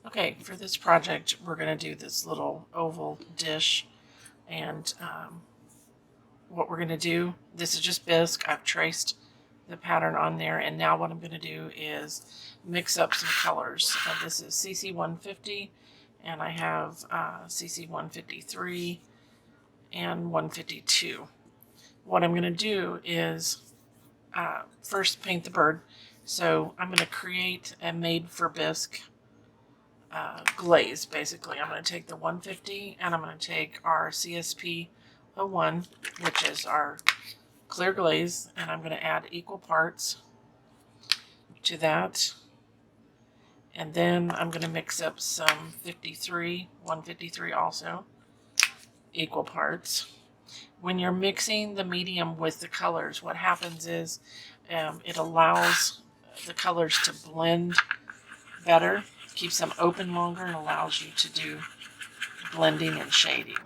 Okay, for this project, we're going to do this little oval dish, and what we're going to do, this is just bisque. I've traced the pattern on there, and now what I'm going to do is mix up some colors. This is CC 150, and I have CC 153 and 152. What I'm going to do is first paint the bird. So I'm going to create a made for bisque glaze. Basically, I'm going to take the 150 and I'm going to take our CSP 01, which is our clear glaze, and I'm going to add equal parts to that. And then I'm going to mix up some 153 also, equal parts. When you're mixing the medium with the colors, what happens is it allows the colors to blend better, keeps them open longer, and allows you to do blending and shading.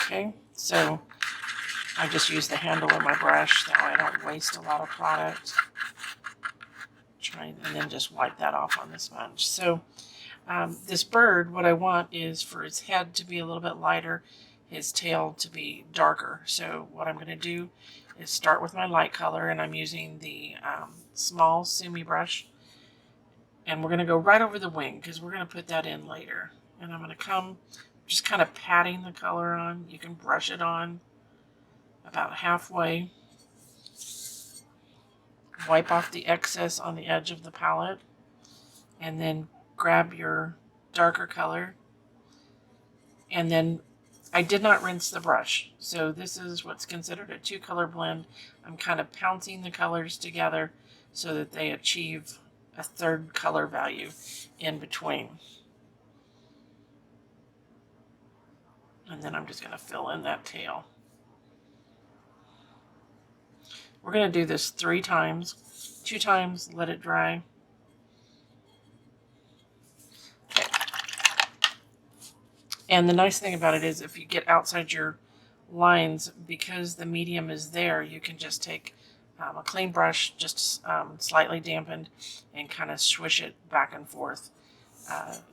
Okay, so I just use the handle of my brush, that way I don't waste a lot of product. And then just wipe that off on the sponge. So this bird, what I want is for his head to be a little bit lighter, his tail to be darker. So what I'm going to do is start with my light color, and I'm using the small Sumi brush. And we're going to go right over the wing because we're going to put that in later. And I'm going to come just kind of patting the color on. You can brush it on about halfway. Wipe off the excess on the edge of the palette. And then grab your darker color. And then I did not rinse the brush. So this is what's considered a two-color blend. I'm kind of pouncing the colors together so that they achieve a third color value in between. And then I'm just going to fill in that tail. We're going to do this 3 times. 2 times, let it dry. Okay. And the nice thing about it is if you get outside your lines, because the medium is there, you can just take a clean brush, just slightly dampened, and kind of swish it back and forth.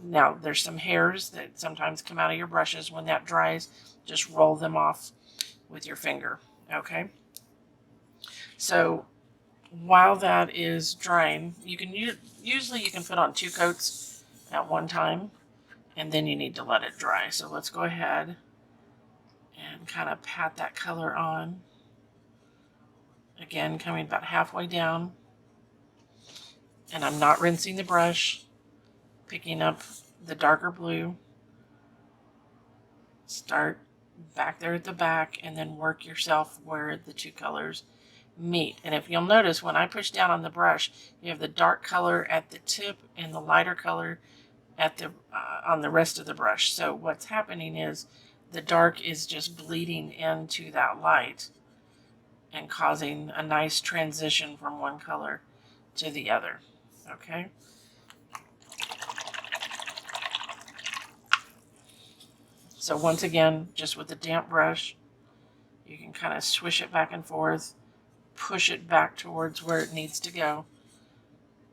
Now, there's some hairs that sometimes come out of your brushes. When that dries, just roll them off with your finger, okay? So while that is drying, you can usually you can put on 2 coats at one time, and then you need to let it dry. So let's go ahead and kind of pat that color on. Again, coming about halfway down. And I'm not rinsing the brush. Picking up the darker blue. Start back there at the back and then work yourself where the 2 colors meet. And if you'll notice, when I push down on the brush, you have the dark color at the tip and the lighter color at the on the rest of the brush. So what's happening is the dark is just bleeding into that light and causing a nice transition from one color to the other. Okay? So once again, just with the damp brush, you can kind of swish it back and forth, push it back towards where it needs to go,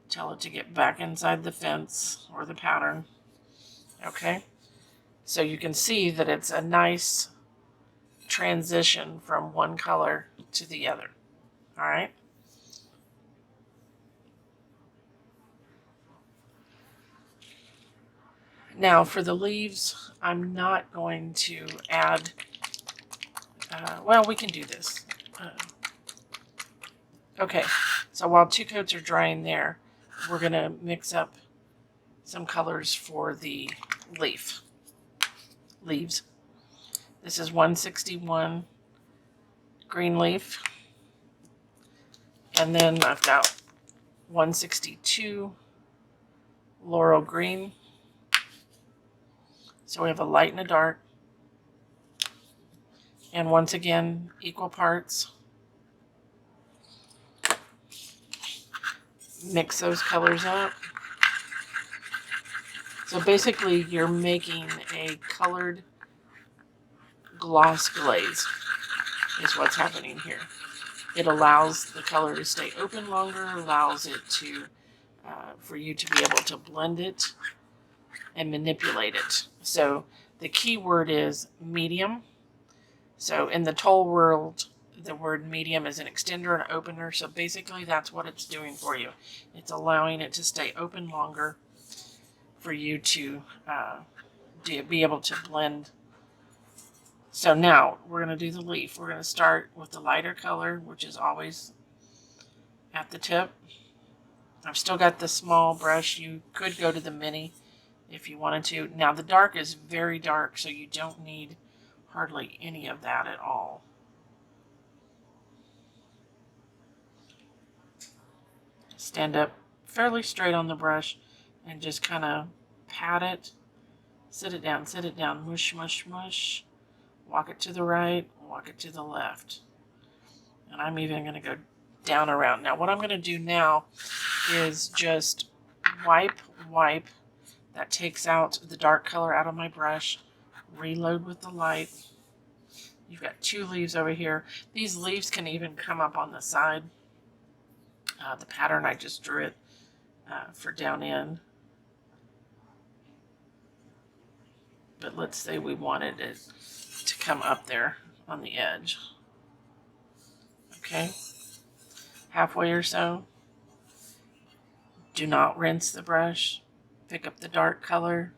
tell it to get back inside the fence or the pattern. Okay? So you can see that it's a nice transition from one color to the other. All right? Now for the leaves, I'm not going to add, well, we can do this. Okay, so while 2 coats are drying there, we're going to mix up some colors for the leaves. This is 161 green leaf. And then I've got 162 laurel green. So we have a light and a dark. And once again, equal parts. Mix those colors up. So basically you're making a colored gloss glaze is what's happening here. It allows the color to stay open longer, allows it to, for you to be able to blend it and manipulate it. So the key word is medium. So in the tool world, the word medium is an extender and opener. So basically that's what it's doing for you. It's allowing it to stay open longer for you to be able to blend. So now we're going to do the leaf. We're going to start with the lighter color, which is always at the tip. I've still got the small brush. You could go to the mini if you wanted to. Now the dark is very dark, so you don't need hardly any of that at all. Stand up fairly straight on the brush and just kind of pat it. Sit it down, mush, mush, mush. Walk it to the right, walk it to the left. And I'm even going to go down around. Now what I'm going to do now is just wipe. That takes out the dark color out of my brush. Reload with the light. You've got 2 leaves over here. These leaves can even come up on the side. The pattern, I just drew it for down in. But let's say we wanted it to come up there on the edge. Okay, halfway or so. Do not rinse the brush. Pick up the dark color.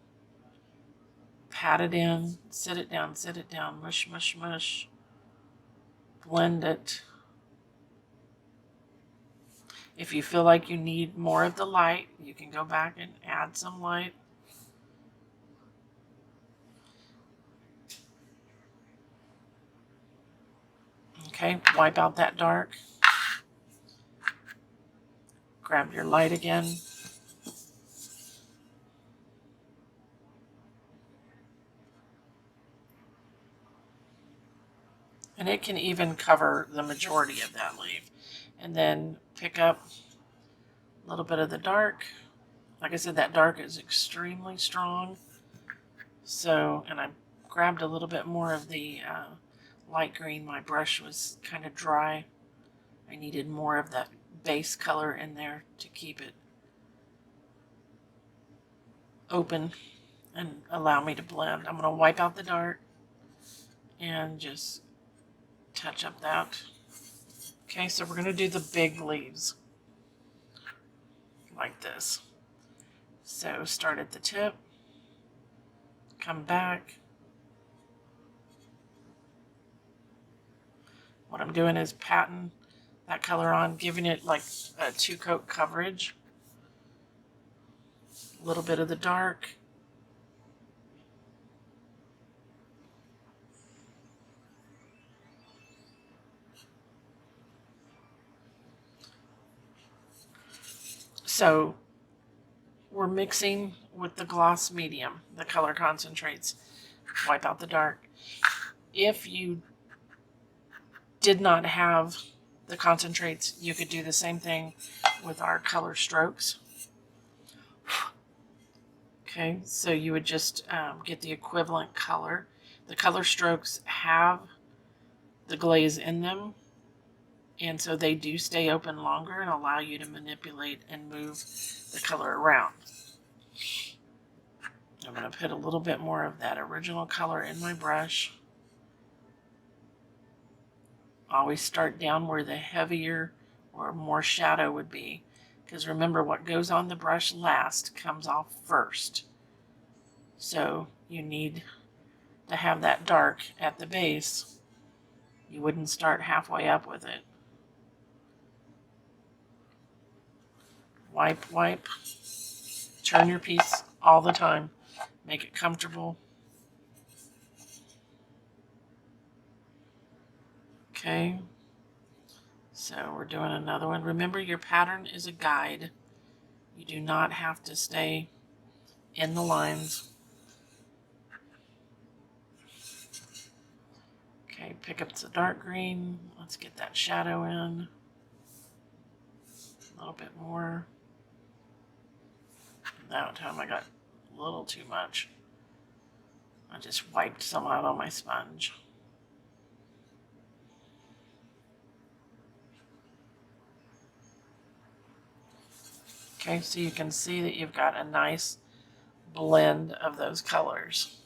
Pat it in. Sit it down, mush, mush, mush. Blend it. If you feel like you need more of the light, you can go back and add some light. Okay, wipe out that dark. Grab your light again. And it can even cover the majority of that leaf. And then pick up a little bit of the dark. Like I said, that dark is extremely strong. So, and I grabbed a little bit more of the light green. My brush was kind of dry. I needed more of that base color in there to keep it open and allow me to blend. I'm going to wipe out the dark and just touch up that. Okay, so we're going to do the big leaves like this. So start at the tip, come back. What I'm doing is patting that color on, giving it like a 2-coat coverage. A little bit of the dark. So we're mixing with the gloss medium, the color concentrates. Wipe out the dark. If you did not have the concentrates, you could do the same thing with our color strokes. Okay, so you would just get the equivalent color. The color strokes have the glaze in them, and so they do stay open longer and allow you to manipulate and move the color around. I'm going to put a little bit more of that original color in my brush. Always start down where the heavier or more shadow would be, because remember, what goes on the brush last comes off first. So you need to have that dark at the base. You wouldn't start halfway up with it. Wipe, wipe. Turn your piece all the time. Make it comfortable. Okay. So we're doing another one. Remember, your pattern is a guide. You do not have to stay in the lines. Okay, pick up the dark green. Let's get that shadow in. A little bit more. That time I got a little too much. I just wiped some out on my sponge. Okay, so you can see that you've got a nice blend of those colors.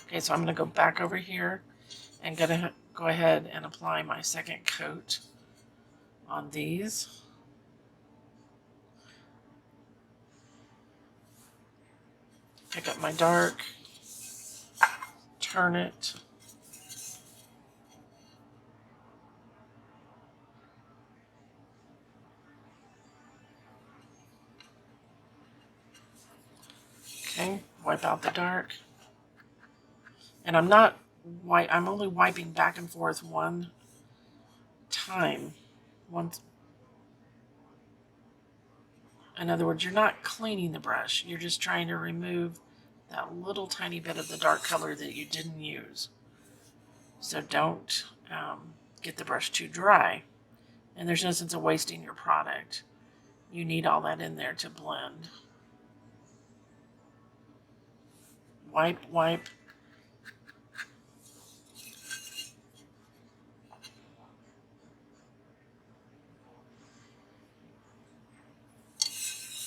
Okay, so I'm going to go back over here and gonna go ahead and apply my second coat on these. Pick up my dark, turn it, okay, wipe out the dark. And I'm only wiping back and forth one time. Once, in other words, you're not cleaning the brush. You're just trying to remove that little tiny bit of the dark color that you didn't use. So don't get the brush too dry. And there's no sense of wasting your product. You need all that in there to blend. Wipe, wipe.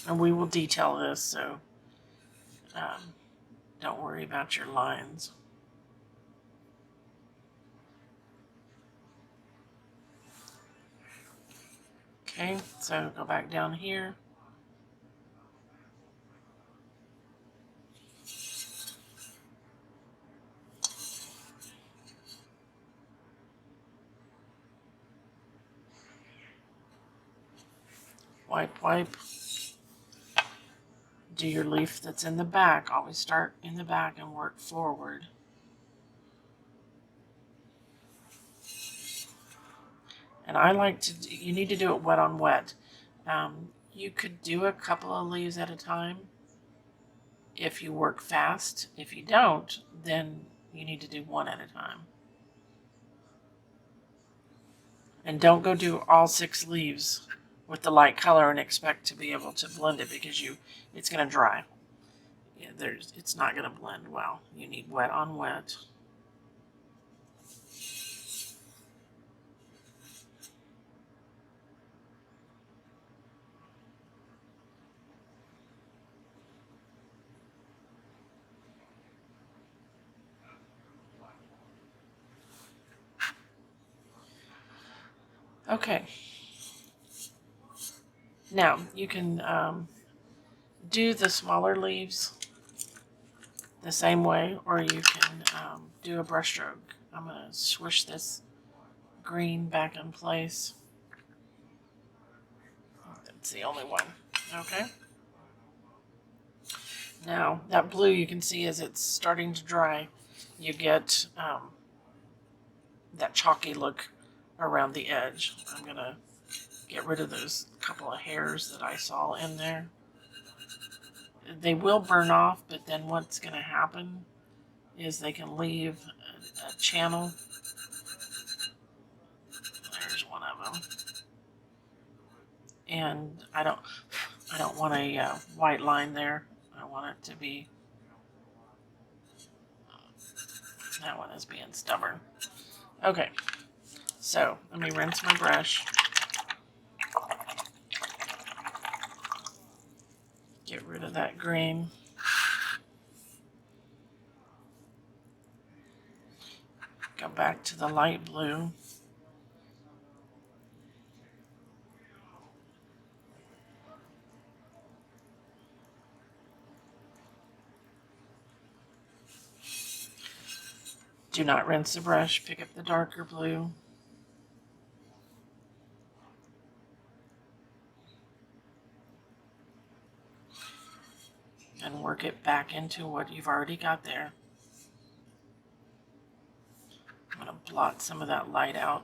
And we will detail this, so don't worry about your lines. Okay, so go back down here. Wipe, wipe. Do your leaf that's in the back. Always start in the back and work forward. And I like to, you need to do it wet on wet. You could do a couple of leaves at a time if you work fast. If you don't, then you need to do one at a time. And don't go do all 6 leaves with the light color and expect to be able to blend it, because it's going to dry. Yeah, it's not going to blend well. You need wet on wet. Okay. Now you can do the smaller leaves the same way, or you can do a brush stroke. I'm going to swish this green back in place. That's the only one. Okay. Now that blue, you can see as it's starting to dry, you get that chalky look around the edge. I'm going to get rid of those couple of hairs that I saw in there. They will burn off, but then what's going to happen is they can leave a channel. There's one of them. And I don't want a white line there. I want it to be, that one is being stubborn. Okay, so let me rinse my brush. Get rid of that green. Go back to the light blue. Do not rinse the brush. Pick up the darker blue. And work it back into what you've already got there. I'm going to blot some of that light out.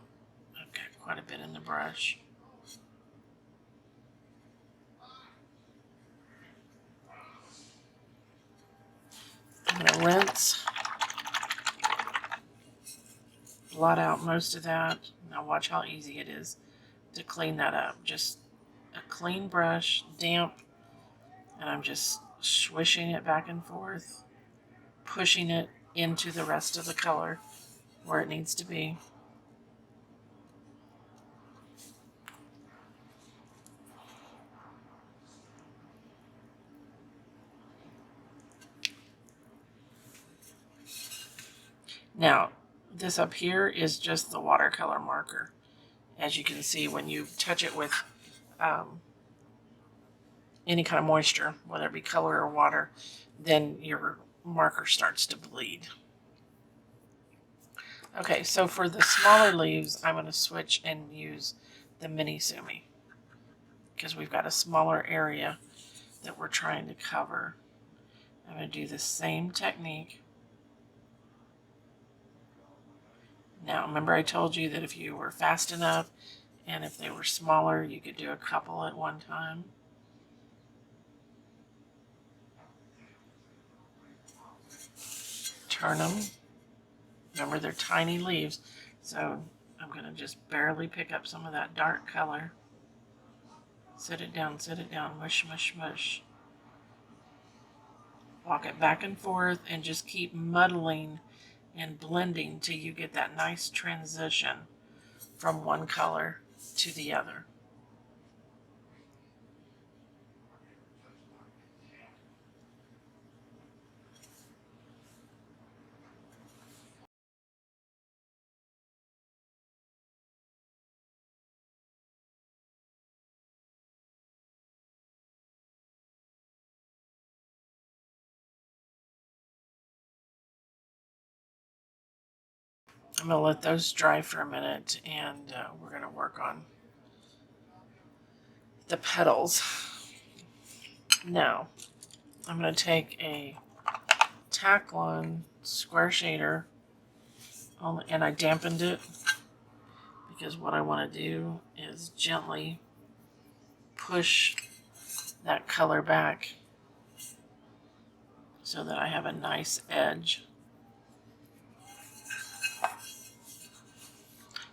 I've got quite a bit in the brush. I'm going to rinse. Blot out most of that. Now watch how easy it is to clean that up. Just a clean brush, damp, and I'm just swishing it back and forth, pushing it into the rest of the color where it needs to be. Now, this up here is just the watercolor marker. As you can see, when you touch it with any kind of moisture, whether it be color or water, then your marker starts to bleed. Okay, so for the smaller leaves, I'm going to switch and use the mini sumi because we've got a smaller area that we're trying to cover. I'm going to do the same technique. Now, remember I told you that if you were fast enough and if they were smaller, you could do a couple at one time. Turn them. Remember, they're tiny leaves, so I'm going to just barely pick up some of that dark color. Set it down, mush, mush, mush. Walk it back and forth and just keep muddling and blending till you get that nice transition from one color to the other. I'm going to let those dry for a minute, and we're going to work on the petals. Now, I'm going to take a Taklon square shader, and I dampened it because what I want to do is gently push that color back so that I have a nice edge.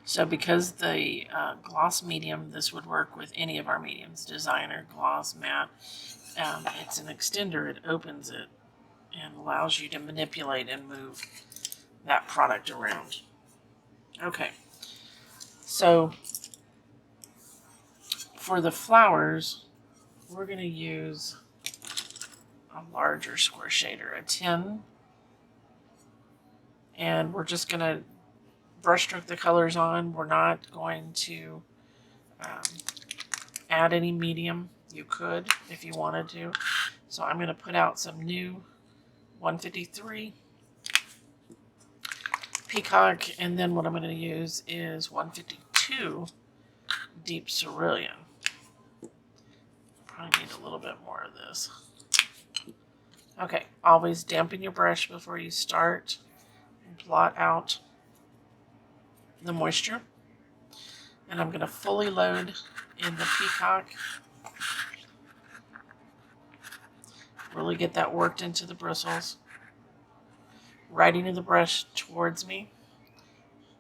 So because the gloss medium, this would work with any of our mediums, designer, gloss, matte. It's an extender. It opens it and allows you to manipulate and move that product around. Okay, so for the flowers, we're going to use a larger square shader, a 10, and we're just going to brush stroke the colors on. We're not going to add any medium. You could if you wanted to. So I'm going to put out some new 153 Peacock, and then what I'm going to use is 152 Deep Cerulean. Probably need a little bit more of this. Okay, always dampen your brush before you start. Blot out the moisture. And I'm going to fully load in the Peacock. Really get that worked into the bristles. Right into the brush towards me.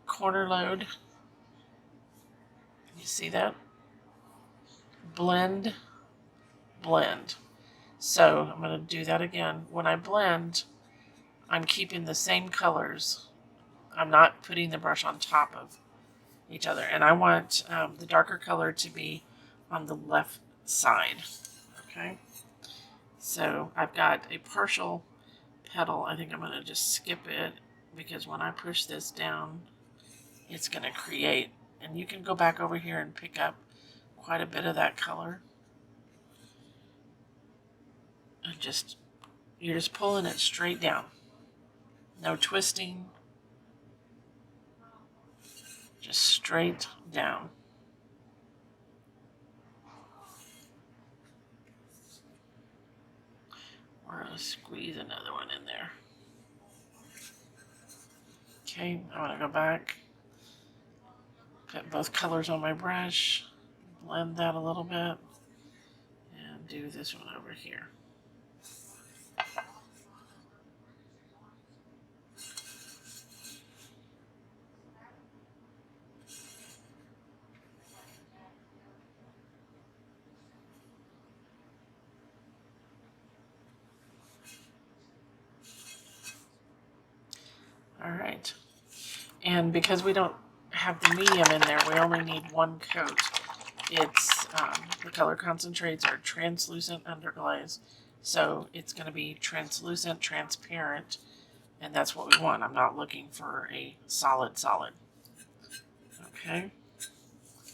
Corner load. You see that? Blend, blend. So I'm going to do that again. When I blend, I'm keeping the same colors. I'm not putting the brush on top of each other. And I want the darker color to be on the left side. Okay? So I've got a partial petal. I think I'm going to just skip it because when I push this down, it's going to create. And you can go back over here and pick up quite a bit of that color. And you're just pulling it straight down. No twisting. Just straight down. We're going to squeeze another one in there. Okay, I want to go back. Put both colors on my brush. Blend that a little bit. And do this one over here. All right. And because we don't have the medium in there, we only need one coat. It's the color concentrates are translucent underglaze. So it's going to be translucent, transparent And that's what we want. I'm not looking for a solid. Okay.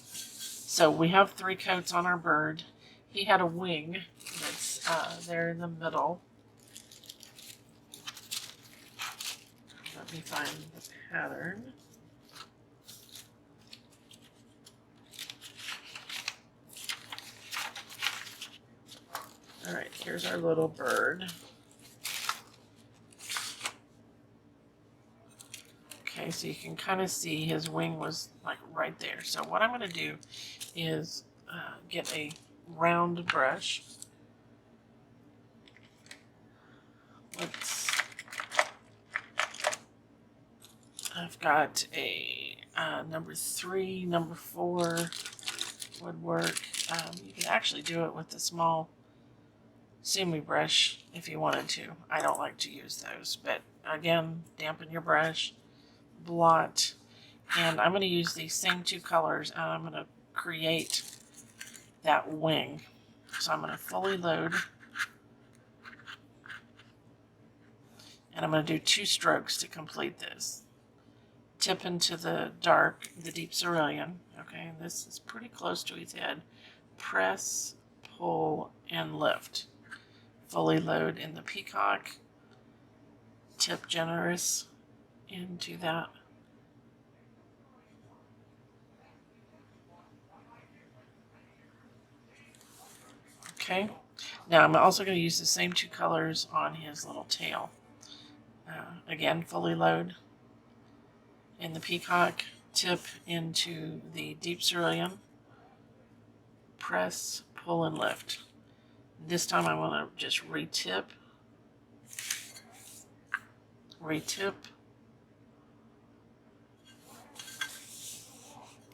So we have 3 coats on our bird. He had a wing that's there in the middle. Let me find the pattern. All right, here's our little bird. Okay, so you can kind of see his wing was like right there. So what I'm going to do is get a round brush. I've got a number 3, number 4 would work. You can actually do it with a small sumi brush if you wanted to. I don't like to use those, but again, dampen your brush, blot, and I'm going to use these same 2 colors and I'm going to create that wing. So I'm going to fully load and I'm going to do 2 strokes to complete this. Tip into the deep cerulean. Okay, this is pretty close to his head. Press, pull, and lift. Fully load in the peacock. Tip generous into that. Okay, now I'm also going to use the same 2 colors on his little tail. Again, fully load in the peacock, tip into the deep cerulean, press, pull, and lift. This time I want to just retip,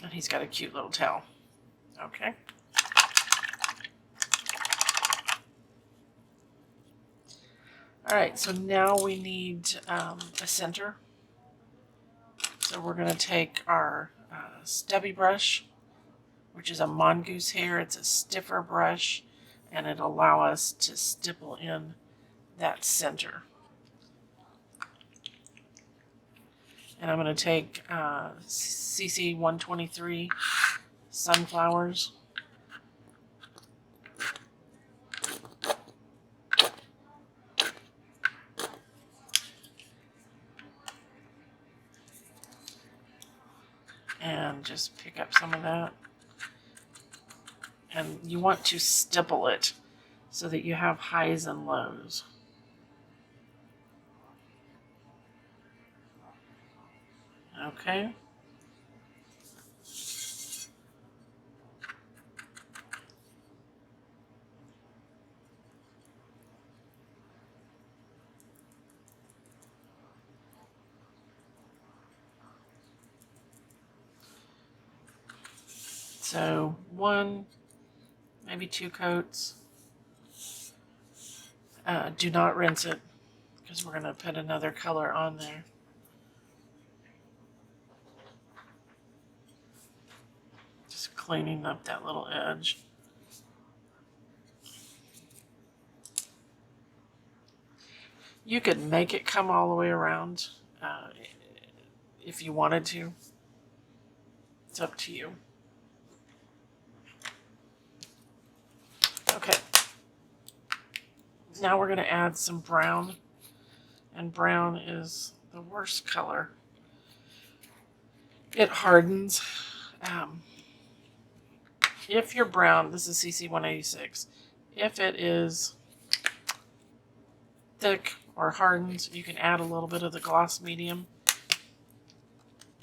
and he's got a cute little tail. Okay. All right, so now we need a center. So we're going to take our stubby brush, which is a mongoose hair. It's a stiffer brush, and it'll allow us to stipple in that center. And I'm going to take CC 123 sunflowers. And just pick up some of that. And you want to stipple it so that you have highs and lows. Okay. So 1, maybe 2 coats. Do not rinse it because we're going to put another color on there. Just cleaning up that little edge. You could make it come all the way around if you wanted to. It's up to you. Okay. Now we're going to add some brown. And brown is the worst color. It hardens. If you're brown, this is CC 186. If it is thick or hardened, you can add a little bit of the gloss medium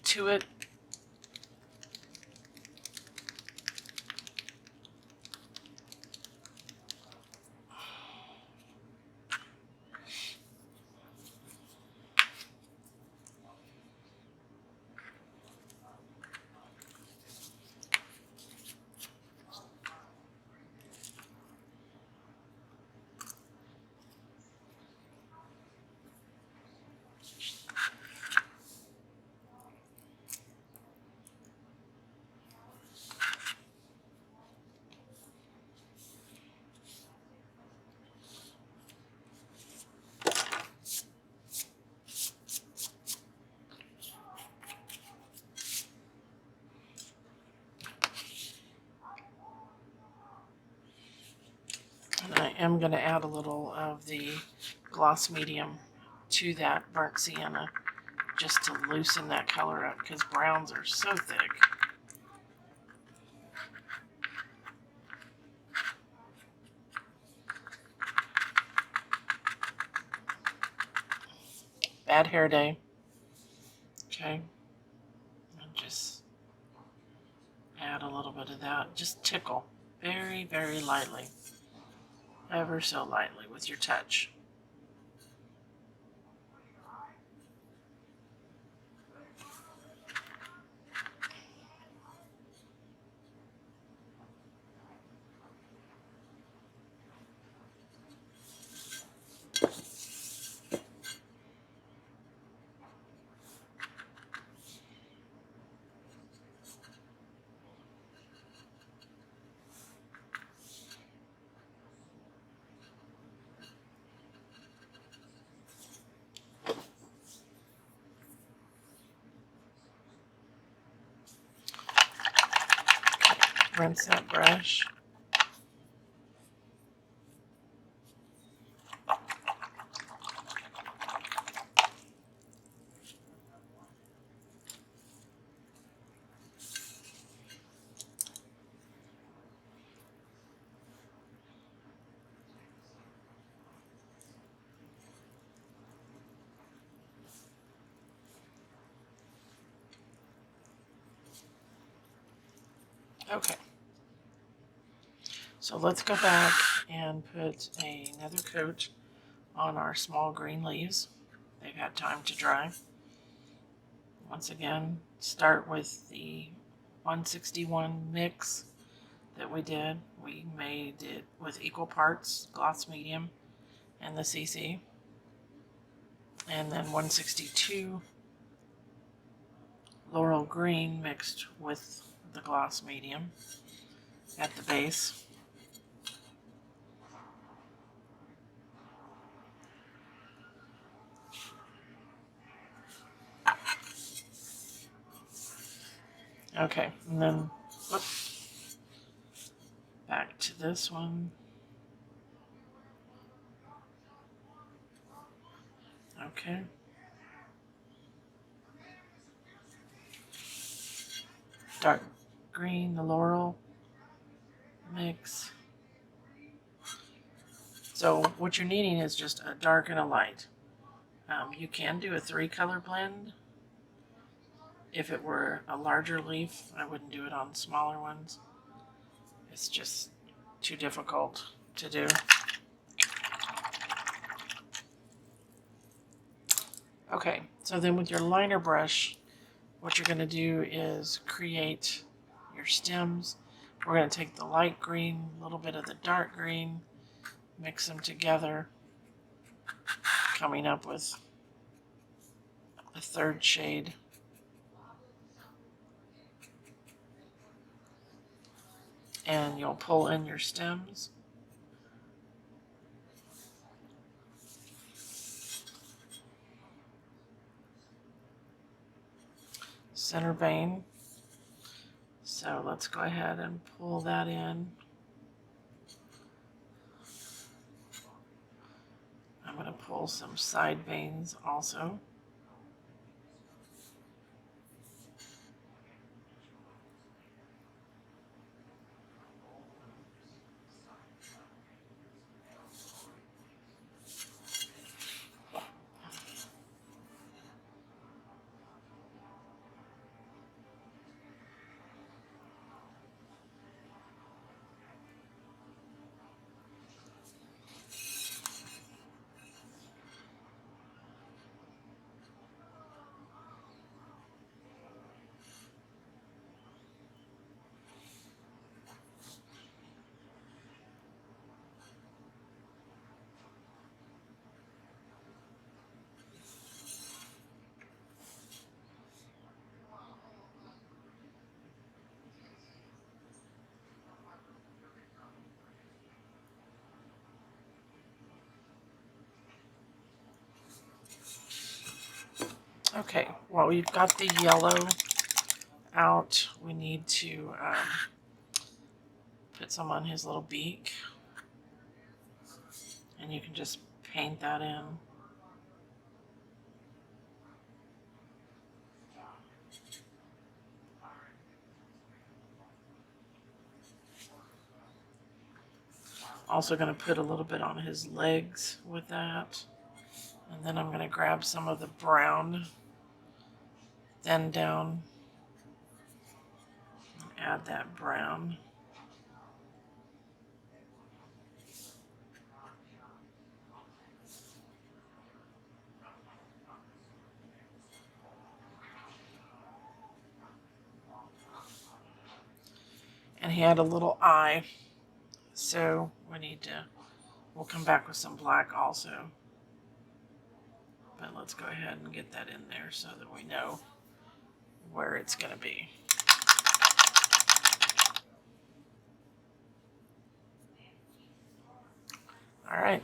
to it. am going to add a little of the gloss medium to that burnt sienna just to loosen that color up because browns are so thick. Bad hair day. Okay. And just add a little bit of that. Just tickle very, very lightly. Ever so lightly with your touch. Rinse that brush. Okay. So let's go back and put another coat on our small green leaves. They've had time to dry. Once again, start with the 161 mix that we did. We made it with equal parts gloss medium and the CC. And then 162 laurel green mixed with the gloss medium at the base. Okay, and then back to this one. Okay. Dark green, the laurel mix. So what you're needing is just a dark and a light. You can do a 3-color blend. If it were a larger leaf, I wouldn't do it on smaller ones. It's just too difficult to do. Okay, so then with your liner brush, what you're going to do is create your stems. We're going to take the light green, a little bit of the dark green, mix them together, coming up with a 3rd shade. And you'll pull in your stems. Center vein. So let's go ahead and pull that in. I'm going to pull some side veins also. Okay, well, we've got the yellow out. We need to put some on his little beak. And you can just paint that in. Also going to put a little bit on his legs with that. And then I'm going to grab some of the brown, then down, and add that brown. And he had a little eye, so we'll come back with some black also. But let's go ahead and get that in there so that we know where it's going to be. All right.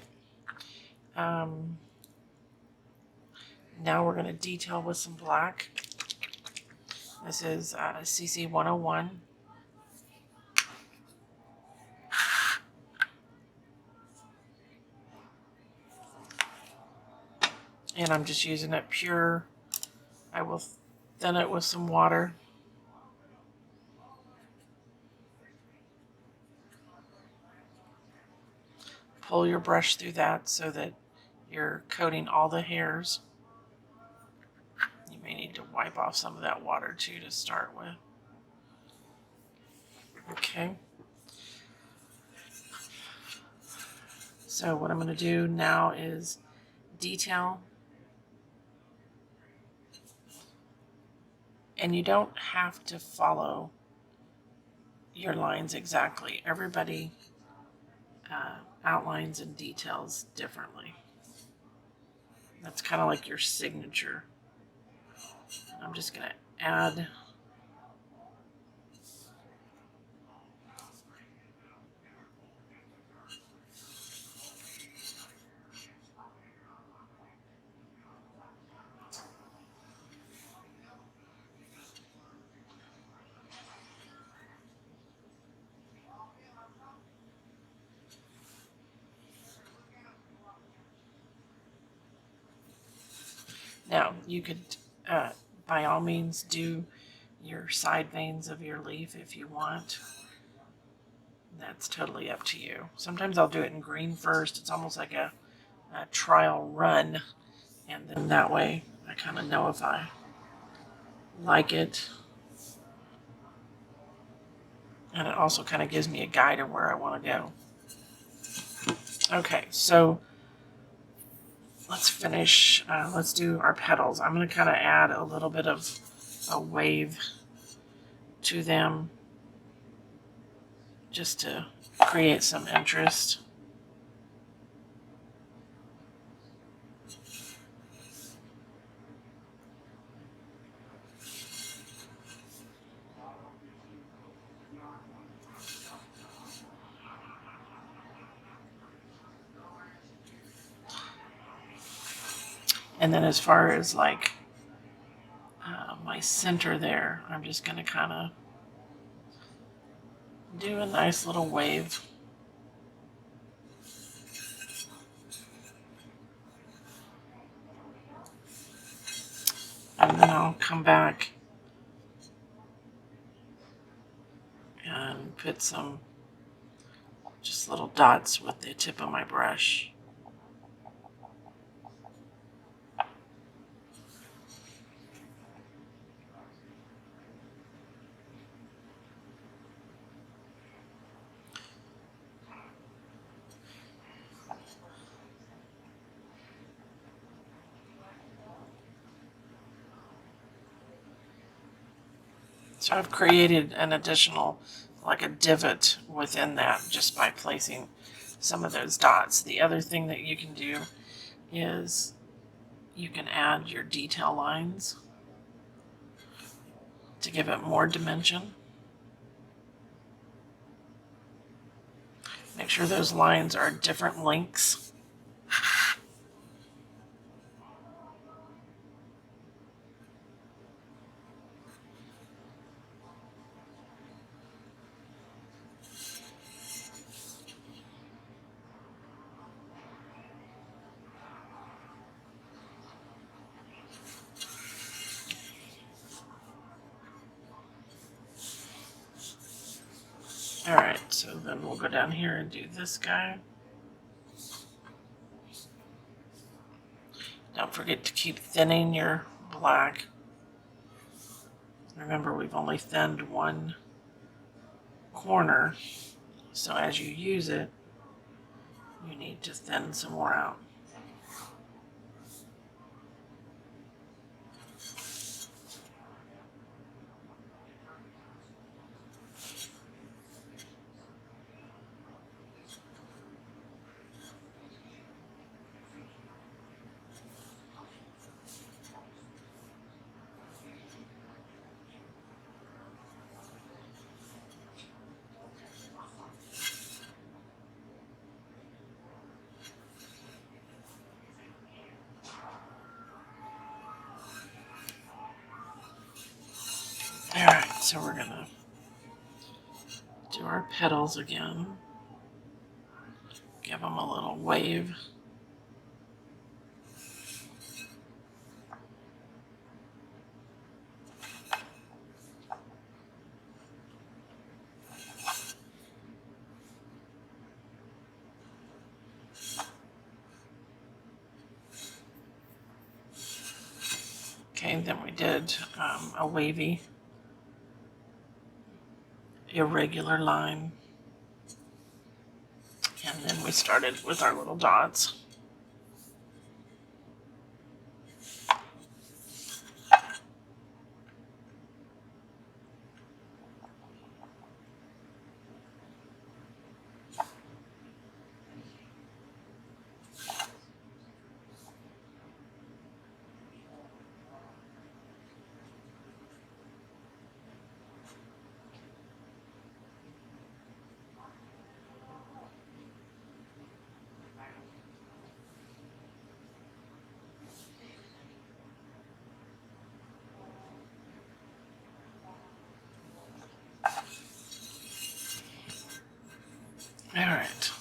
Now we're going to detail with some black. This is CC 101. And I'm just using it pure. I will thin it with some water. Pull your brush through that so that you're coating all the hairs. You may need to wipe off some of that water too to start with. Okay. So what I'm going to do now is detail. And you don't have to follow your lines exactly. Everybody outlines and details differently. That's kind of like your signature. I'm just going to add now you could by all means do your side veins of your leaf if you want. That's totally up to you. Sometimes I'll do it in green first. It's almost like a trial run, and then that way I kind of know if I like it. And it also kind of gives me a guide of where I want to go. Okay, so let's finish. Let's do our petals. I'm going to kind of add a little bit of a wave to them just to create some interest. And then as far as like my center there, I'm just going to kind of do a nice little wave. And then I'll come back and put some just little dots with the tip of my brush. So I've created an additional, like a divot within that just by placing some of those dots. The other thing that you can do is you can add your detail lines to give it more dimension. Make sure those lines are different lengths. Alright, so then we'll go down here and do this guy. Don't forget to keep thinning your black. Remember, we've only thinned one corner, so as you use it, you need to thin some more out. Alright, so we're gonna do our petals again. Give them a little wave. Okay, then we did a wavy, irregular line. And then we started with our little dots. All right.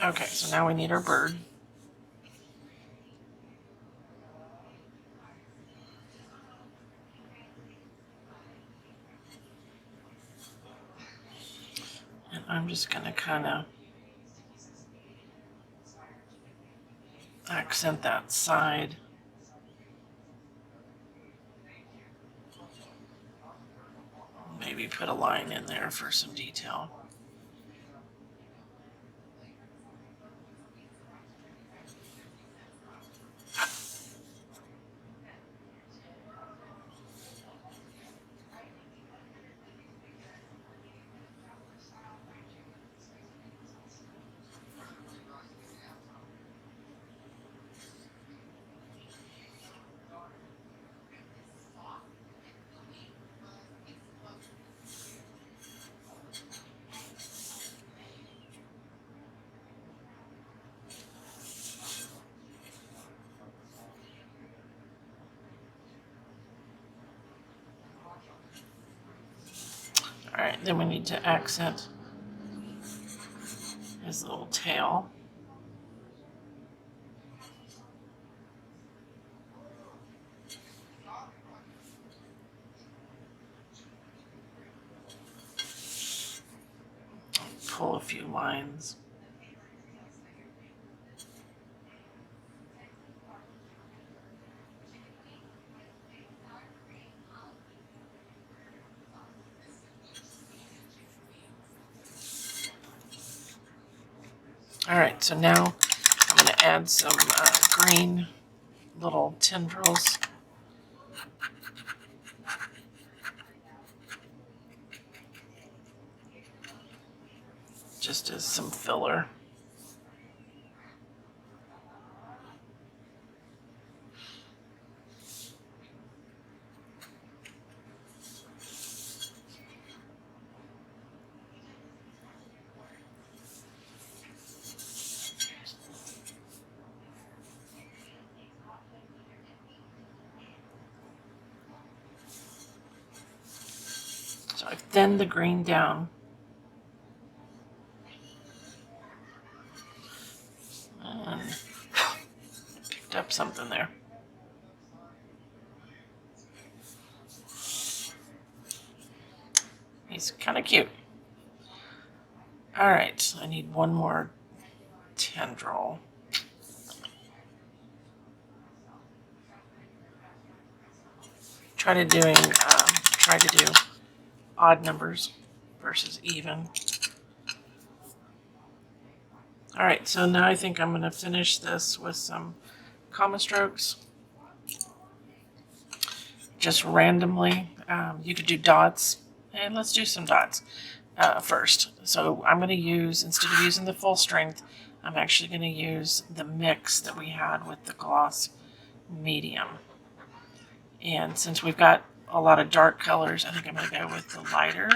Okay, so now we need our bird. And I'm just going to kind of accent that side. Maybe put a line in there for some detail. All right, then we need to accent his little tail. Pull a few lines. All right, so now I'm going to add some green little tendrils. Just as some filler. So I've thinned the green down. And in there. He's kind of cute. All right, I need one more tendril. Try to do odd numbers versus even. All right, so now I think I'm going to finish this with some comma strokes. Just randomly. You could do dots, and let's do some dots first. So I'm going to use, instead of using the full strength, I'm actually going to use the mix that we had with the gloss medium. And since we've got a lot of dark colors, I think I'm going to go with the lighter.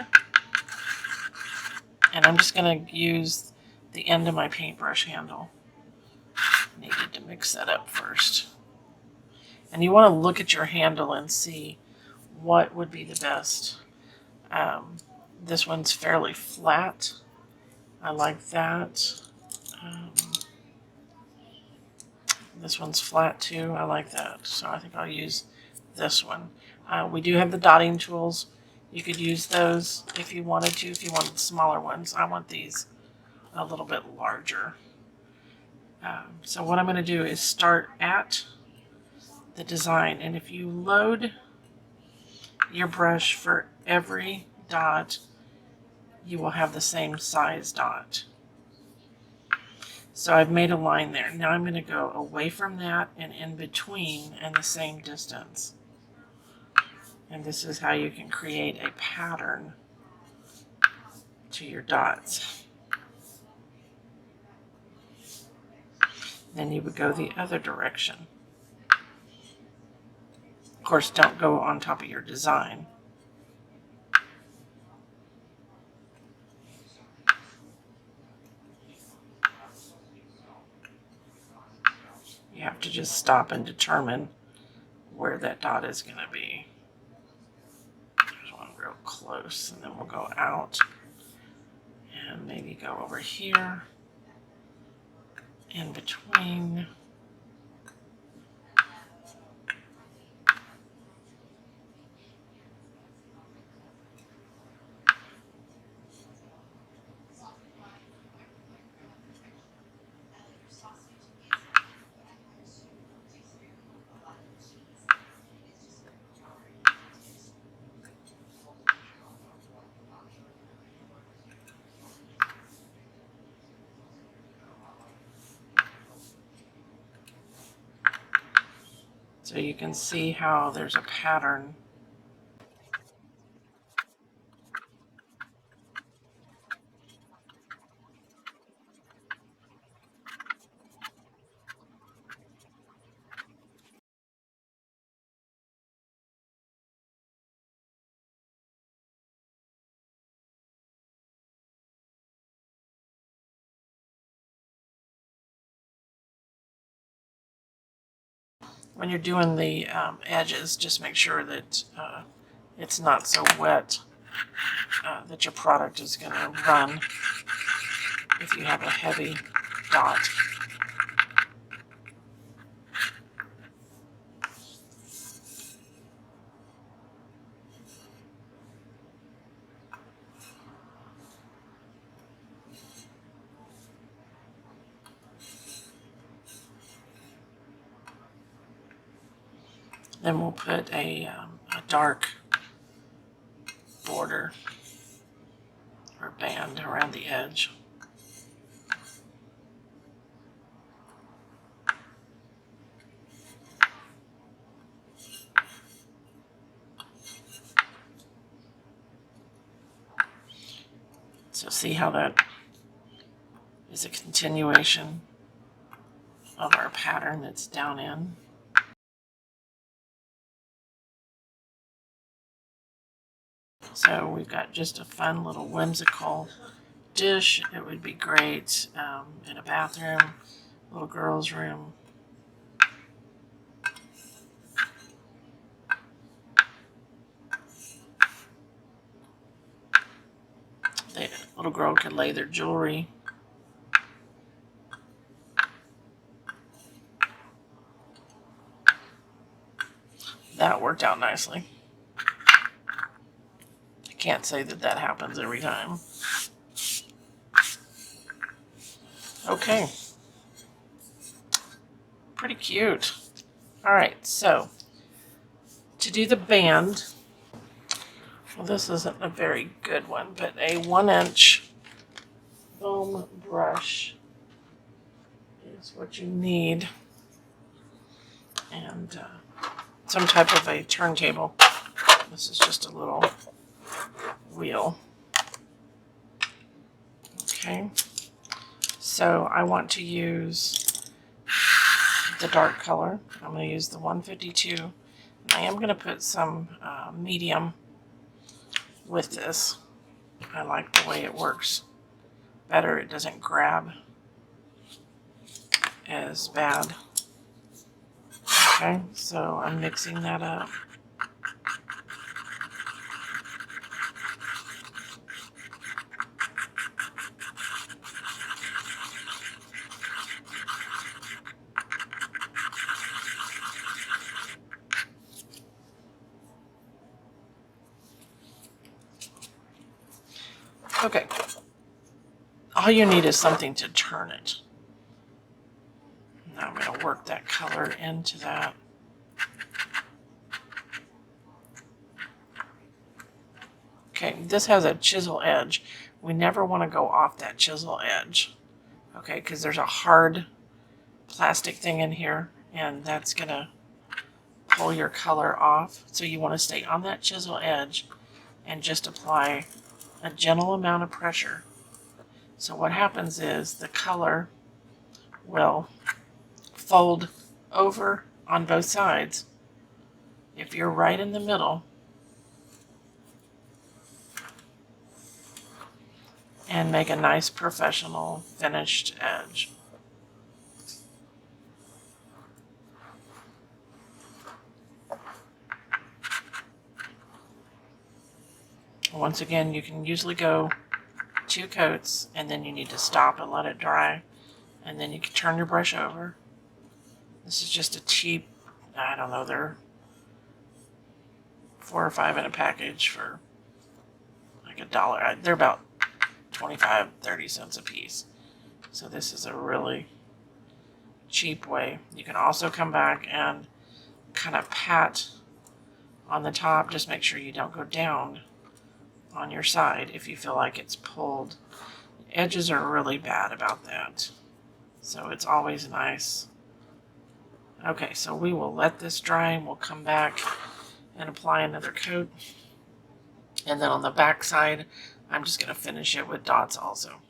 And I'm just going to use the end of my paintbrush handle. Needed to mix that up first. And you want to look at your handle and see what would be the best. This one's fairly flat. I like that. This one's flat too. I like that. So I think I'll use this one. We do have the dotting tools. You could use those if you wanted to, if you wanted smaller ones. I want these a little bit larger. So what I'm going to do is start at the design. And if you load your brush for every dot, you will have the same size dot. So I've made a line there. Now I'm going to go away from that and in between and the same distance. And this is how you can create a pattern to your dots. Then you would go the other direction. Of course, don't go on top of your design. You have to just stop and determine where that dot is going to be. There's one real close, and then we'll go out and maybe go over here in between. So you can see how there's a pattern. When you're doing the edges, just make sure that it's not so wet that your product is going to run if you have a heavy dot. Then we'll put a dark border or band around the edge. So see how that is a continuation of our pattern that's down in. So we've got just a fun little whimsical dish. It would be great in a bathroom, little girl's room. The little girl could lay their jewelry. worked out nicely. I can't say that that happens every time. Okay. Pretty cute. Alright, so to do the band, well, this isn't a very good one, but a 1-inch foam brush is what you need. And some type of a turntable. This is just a little wheel. Okay. So I want to use the dark color. I'm going to use the 152. And I am going to put some medium with this. I like the way it works better. It doesn't grab as bad. Okay, so I'm mixing that up. Okay, all you need is something to turn it. Now I'm going to work that color into that. Okay, this has a chisel edge. We never want to go off that chisel edge. Okay, because there's a hard plastic thing in here, and that's going to pull your color off. So you want to stay on that chisel edge and just apply a gentle amount of pressure. So what happens is the color will fold over on both sides if you're right in the middle, and make a nice professional finished edge. Once again, you can usually go 2 coats, and then you need to stop and let it dry, and then you can turn your brush over. This is just a cheap, I don't know, they're 4 or 5 in a package for like $1. They're about 25-30 cents a piece. So this is a really cheap way. You can also come back and kind of pat on the top. Just make sure you don't go down on your side if you feel like it's pulled. Edges are really bad about that. So it's always nice. Okay, so we will let this dry and we'll come back and apply another coat. And then on the back side, I'm just going to finish it with dots also.